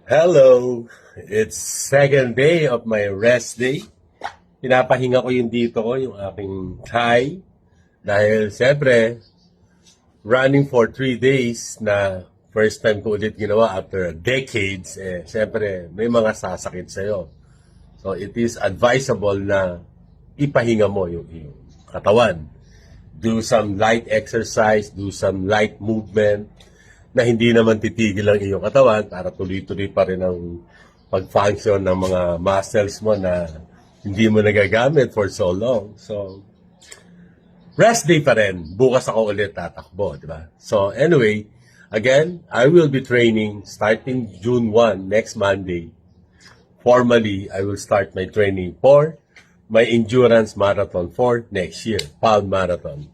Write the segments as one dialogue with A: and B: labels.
A: Hello! It's second day of my rest day. Pinapahinga ko yung dito ko, yung aking thigh. Dahil siyempre, running for 3 days na first time ko ulit ginawa after decades, siyempre may mga sasakit sa'yo. So it is advisable na ipahinga mo yung katawan. Do some light exercise, do some light movement, na hindi naman titigil ang iyong katawan para tuloy-tuloy pa rin ang pag-function ng mga muscles mo na hindi mo nagagamit for so long. So, rest day pa rin. Bukas ako ulit tatakbo, di ba? So, anyway, again, I will be training starting June 1, next Monday. Formally, I will start my training for my endurance marathon for next year, Palm Marathon.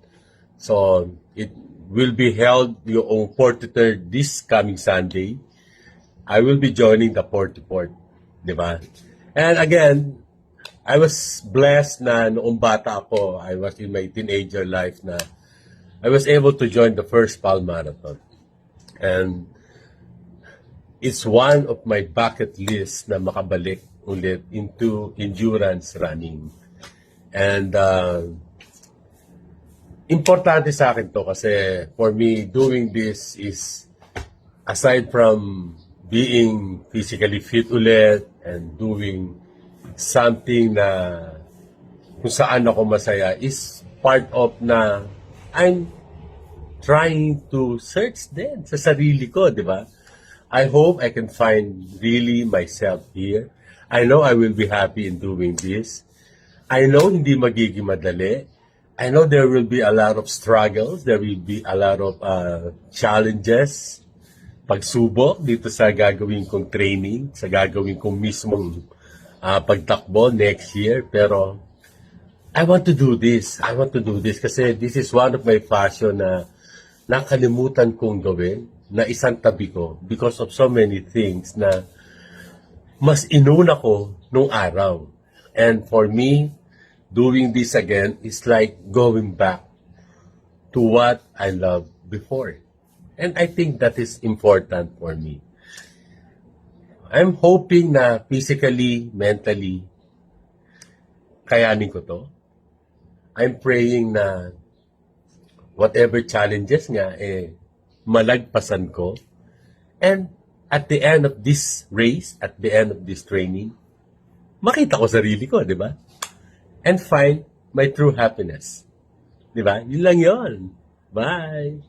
A: So, it will be held yung 43rd this coming Sunday. I will be joining the 44th, di ba? And again, I was blessed na noong bata ako, I was in my teenager life na I was able to join the first Palm Marathon. And it's one of my bucket list na makabalik ulit into endurance running. And importante sa akin to kasi for me, doing this is aside from being physically fit ulit and doing something na kung saan ako masaya is part of na I'm trying to search din sa sarili ko, di ba? I hope I can find really myself here. I know I will be happy in doing this. I know hindi magiging madali. I know there will be a lot of struggles. There will be a lot of challenges, pagsubok dito sa gagawin kong training, sa gagawin kong mismong pagtakbo next year. Pero I want to do this. I want to do this kasi this is one of my passion na nakalimutan kong gawin, na isang tabi ko because of so many things na mas inuna ko nung araw. And for me, doing this again is like going back to what I loved before. And I think that is important for me. I'm hoping na physically, mentally, kayanin ko to. I'm praying na whatever challenges nga, malagpasan ko. And at the end of this race, at the end of this training, makita ko sarili ko, di ba? And find my true happiness. Di ba? Yun lang yun. Bye!